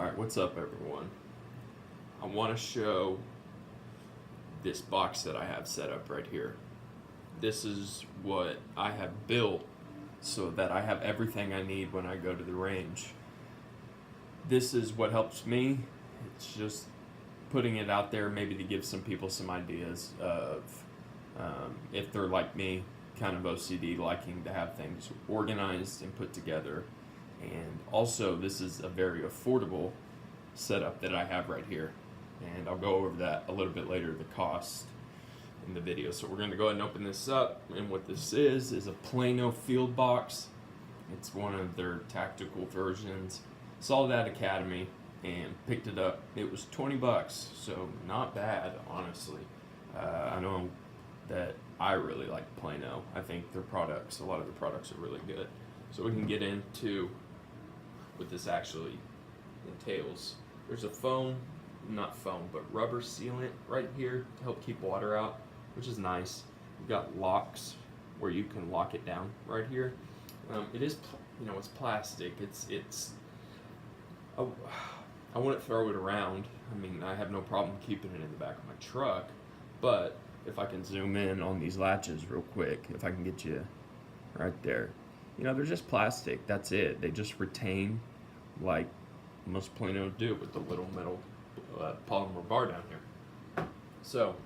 Alright, what's up everyone? I want to show this box that I have set up right here. This is what I have built so that I have everything I need when I go to the range. This is what helps me. It's just putting it out there maybe to give some people some ideas of if they're like me, kind of OCD, liking to have things organized and put together. And also, this is a very affordable setup that I have right here. And I'll go over that a little bit later, the cost in the video. So we're going to go ahead and open this up. And what this is a Plano field box. It's one of their tactical versions. Saw that Academy and picked it up. It was 20 bucks, so not bad, honestly. I know that I really like Plano. I think their products, a lot of the products are really good. So we can get into what this actually entails. There's a but rubber sealant right here to help keep water out, which is nice. You've got locks where you can lock it down right here. It is, it's plastic. I wouldn't throw it around. I mean, I have no problem keeping it in the back of my truck, but if I can zoom in on these latches real quick, if I can get you right there. They're just plastic, that's it. They just retain like most Plano do with the little metal polymer bar down here. So,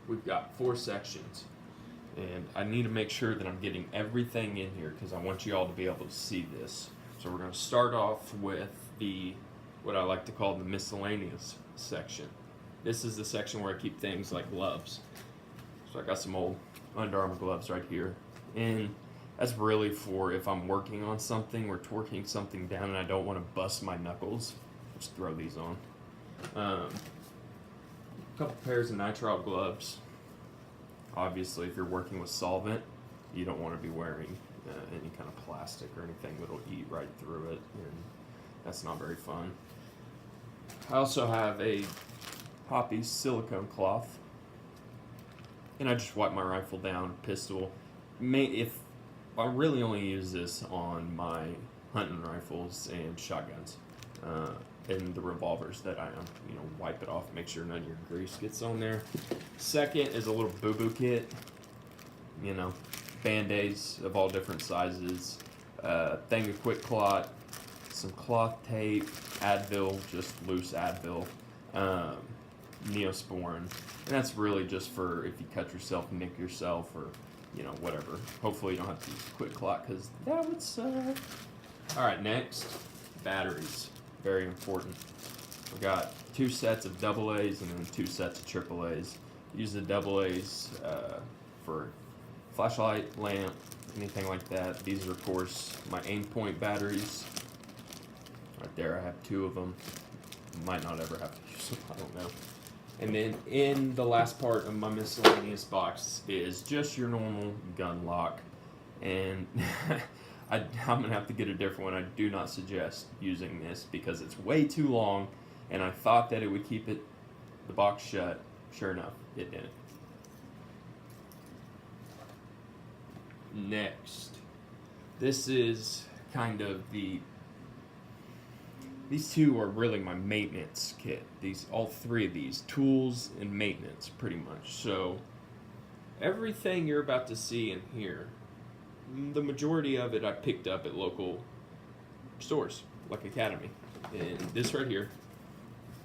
we've got 4 sections. And I need to make sure that I'm getting everything in here because I want you all to be able to see this. So we're going to start off with what I like to call the miscellaneous section. This is the section where I keep things like gloves. So I got some old Under Armour gloves right here. And that's really for if I'm working on something or torquing something down and I don't want to bust my knuckles. Just throw these on. A couple pairs of nitrile gloves. Obviously, if you're working with solvent, you don't want to be wearing any kind of plastic or anything that'll eat right through it, and that's not very fun. I also have a Poppy silicone cloth, and I just wipe my rifle down, pistol. If I really only use this on my hunting rifles and shotguns, and the revolvers that I wipe it off, make sure none of your grease gets on there. Second is a little boo-boo kit, Band-Aids of all different sizes, thing of quick clot, some cloth tape, Advil, just loose Advil, Neosporin, and that's really just for if you cut yourself, nick yourself, or whatever. Hopefully you don't have to use quick clot because that would suck. Alright, next, batteries. Very important. We've got 2 sets of AA's and then 2 sets of AA's. Use the AA's for flashlight, lamp, anything like that. These are, of course, my aim point batteries. Right there, I have 2 of them. Might not ever have to use them, I don't know. And then in the last part of my miscellaneous box is just your normal gun lock. And I'm going to have to get a different one. I do not suggest using this because it's way too long, and I thought that it would keep the box shut. Sure enough, it didn't. Next, this is kind of these 2 are really my maintenance kit. All 3 of these, tools and maintenance, pretty much. So everything you're about to see in here, the majority of it I picked up at local stores, like Academy. And this right here,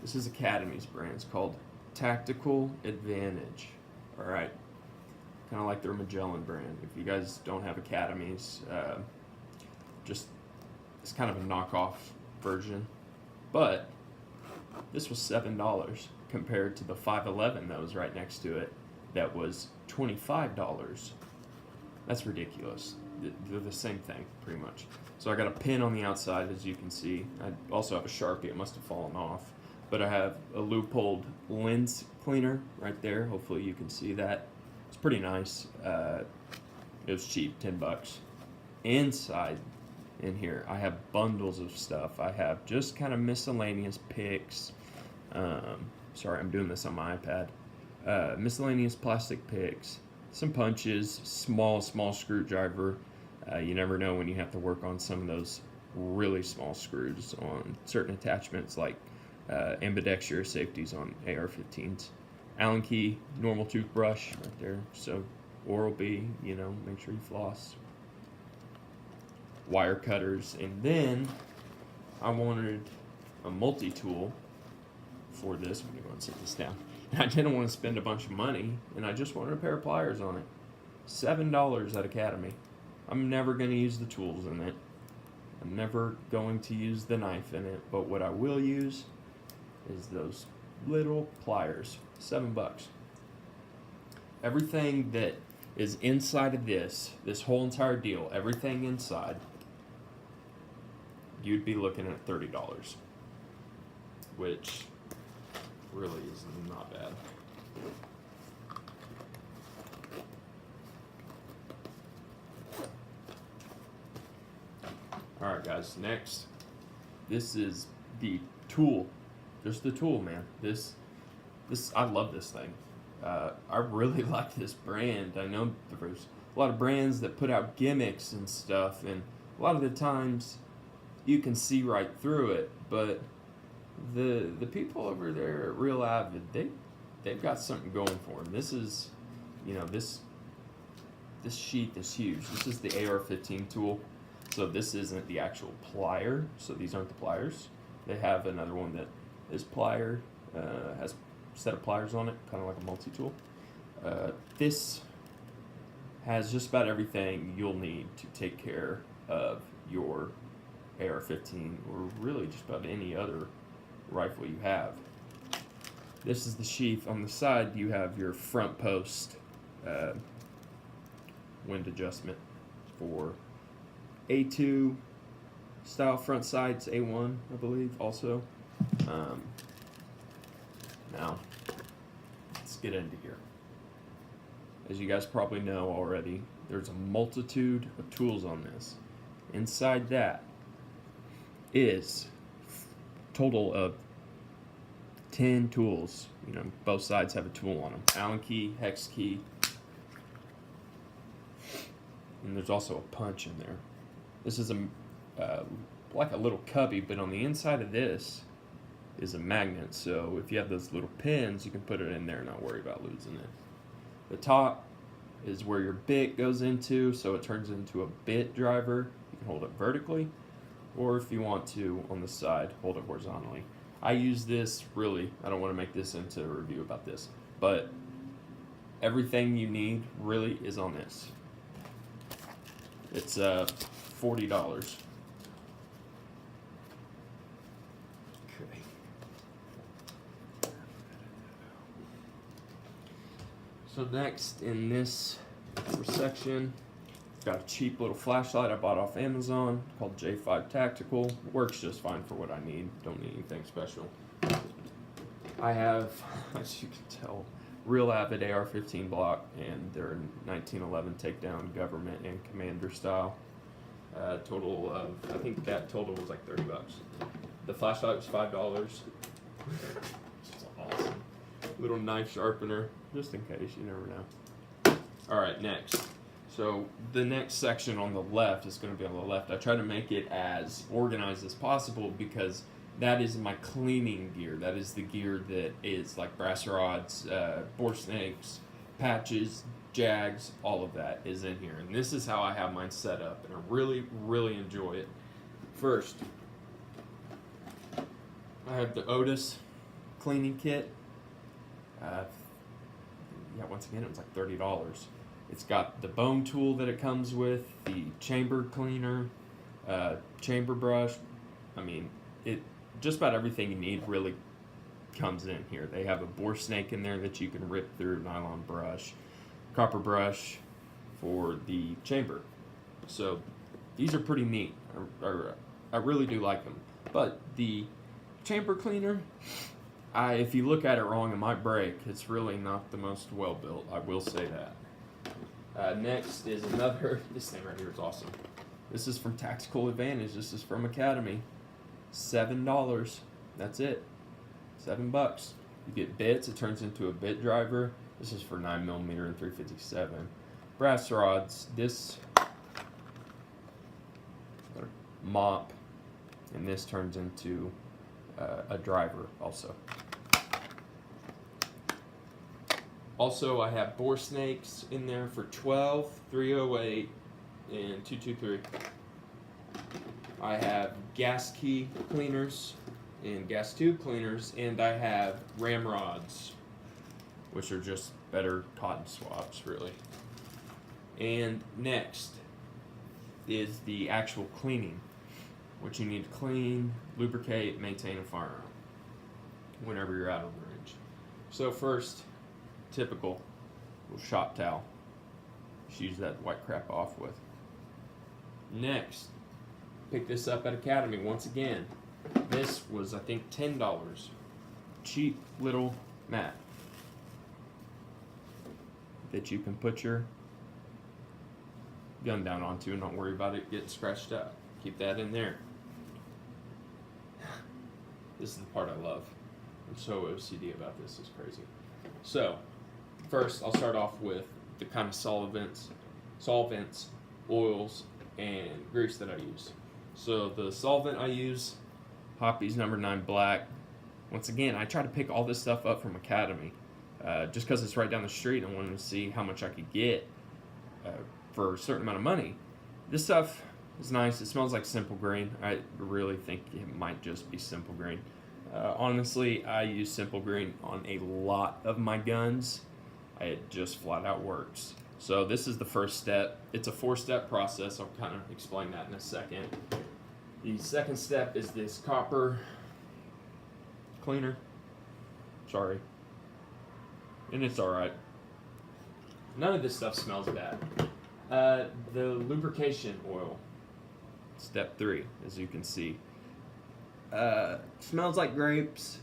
this is Academy's brand. It's called Tactical Advantage. Alright, kind of like their Magellan brand. If you guys don't have Academies, it's kind of a knockoff version. But this was $7 compared to the 511 that was right next to it that was $25. That's ridiculous. They're the same thing, pretty much. So I got a pin on the outside, as you can see. I also have a Sharpie. It must have fallen off. But I have a loopholed lens cleaner right there. Hopefully you can see that. It's pretty nice. It was cheap, 10 bucks. Inside in here, I have bundles of stuff. I have just kind of miscellaneous picks. Sorry, I'm doing this on my iPad. Miscellaneous plastic picks. Some punches, small screwdriver. You never know when you have to work on some of those really small screws on certain attachments like ambidextrous safeties on AR-15s. Allen key, normal toothbrush right there. So Oral-B, you know, make sure you floss. Wire cutters, and then I wanted a multi-tool for this. I'm gonna go and set this down. And I didn't want to spend a bunch of money, and I just wanted a pair of pliers on it. $7 at Academy. I'm never going to use the tools in it. I'm never going to use the knife in it, but what I will use is those little pliers. $7. Everything that is inside of this whole entire deal, everything inside, you'd be looking at $30, which really is not bad. Alright guys, next, this is the tool. Just the tool, man. This I love this thing. I really like this brand. I know there's a lot of brands that put out gimmicks and stuff, and a lot of the times you can see right through it, but the people over there at Real Avid, they've got something going for them. This is, you know, this sheath is huge. This is the AR-15 tool. So this isn't the actual plier, so these aren't the pliers. They have another one that is plier, has a set of pliers on it, kind of like a multi-tool. This has just about everything you'll need to take care of your AR-15, or really just about any other rifle you have. This is the sheath. On the side, you have your front post wind adjustment for A2 style front sights, A1 I believe also. Now let's get into here. As you guys probably know already, there's a multitude of tools on this. Inside that is total of 10 tools. You know, both sides have a tool on them. Allen key, hex key, and there's also a punch in there. This is like a little cubby, but on the inside of this is a magnet. So if you have those little pins, you can put it in there and not worry about losing it. The top is where your bit goes into, so it turns into a bit driver. You can hold it vertically, or if you want to, on the side, hold it horizontally. I use this, really, I don't want to make this into a review about this, but everything you need really is on this. It's $40. Okay. So next in this section, got a cheap little flashlight I bought off Amazon called J5 Tactical. Works just fine for what I need. Don't need anything special. I have, as you can tell, Real Avid AR-15 block and their 1911 takedown government and commander style. Total of, I think that total was like $30. The flashlight was $5. Which is awesome. Little knife sharpener, just in case, you never know. Alright, next. So the next section on the left is going to be on the left. I try to make it as organized as possible because that is my cleaning gear. That is the gear that is like brass rods, bore snakes, patches, jags, all of that is in here. And this is how I have mine set up, and I really, really enjoy it. First, I have the Otis cleaning kit. Yeah, once again, it was like $30. It's got the bone tool that it comes with, the chamber cleaner, chamber brush. I mean, it just about everything you need really comes in here. They have a bore snake in there that you can rip through, nylon brush, copper brush for the chamber. So these are pretty neat. I really do like them. But the chamber cleaner, if you look at it wrong, it might break. It's really not the most well built. I will say that. Next is another, this thing right here is awesome. This is from Tactical Advantage. This is from Academy. $7. That's it. $7. You get bits. It turns into a bit driver. This is for 9mm and 357. Brass rods. This mop and this turns into a driver also. Also, I have bore snakes in there for 12, 308, and 223. I have gas key cleaners and gas tube cleaners, and I have ramrods, which are just better cotton swabs, really. And next is the actual cleaning, which you need to clean, lubricate, maintain a firearm whenever you're out on the range. So first, typical little shop towel. Just use that white crap off with. Next, pick this up at Academy once again. This was, I think, $10. Cheap little mat that you can put your gun down onto and not worry about it getting scratched up. Keep that in there. This is the part I love. I'm so OCD about this, it's crazy. So, first I'll start off with the kind of solvents, oils, and grease that I use. So the solvent I use, Hoppy's number 9 black. Once again, I try to pick all this stuff up from Academy. Just because it's right down the street, I wanted to see how much I could get for a certain amount of money. This stuff is nice. It smells like Simple Green. I really think it might just be Simple Green. Honestly, I use Simple Green on a lot of my guns. It just flat out works. So this is the first step. It's a 4-step process. I'll kind of explain that in a second. The second step is this copper cleaner. Sorry. And it's alright. None of this stuff smells bad. The lubrication oil. Step 3, as you can see. Smells like grapes.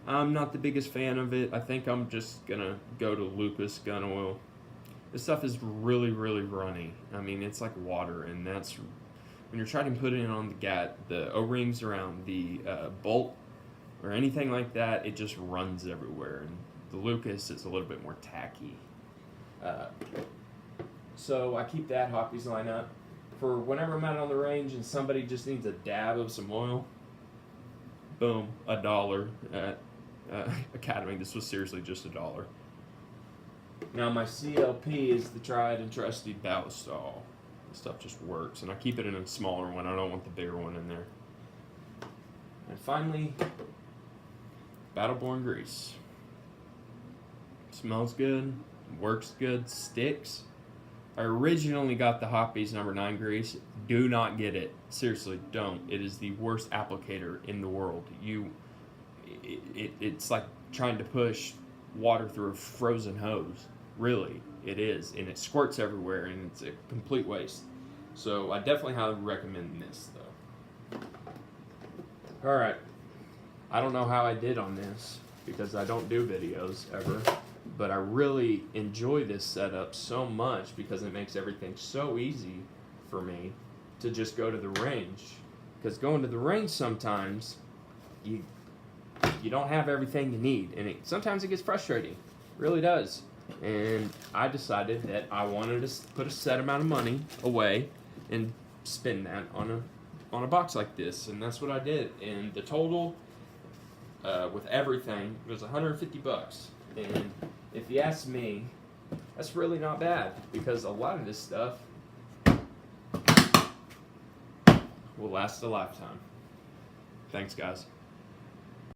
I'm not the biggest fan of it. I think I'm just gonna go to Lucas gun oil. This stuff is really, really runny. I mean, it's like water, and that's when you're trying to put it on the O-rings around the bolt or anything like that. It just runs everywhere, and the Lucas is a little bit more tacky. So I keep that Hoppy's line up for whenever I'm out on the range and somebody just needs a dab of some oil. Boom, $1 at Academy. This was seriously just $1. Now my CLP is the tried and trusty Ballistol. This stuff just works, and I keep it in a smaller one. I don't want the bigger one in there. And finally, Battleborn grease. Smells good, works good, sticks. I originally got the Hoppy's number 9 grease. Do not get it. Seriously, don't. It is the worst applicator in the world. It's like trying to push water through a frozen hose. Really, it is. And it squirts everywhere, and it's a complete waste. So I definitely highly recommend this, though. Alright. I don't know how I did on this, because I don't do videos ever. But I really enjoy this setup so much because it makes everything so easy for me to just go to the range. Because going to the range sometimes, you don't have everything you need. And sometimes it gets frustrating. It really does. And I decided that I wanted to put a set amount of money away and spend that on a box like this. And that's what I did. And the total, with everything, was $150. And if you ask me, that's really not bad, because a lot of this stuff will last a lifetime. Thanks, guys.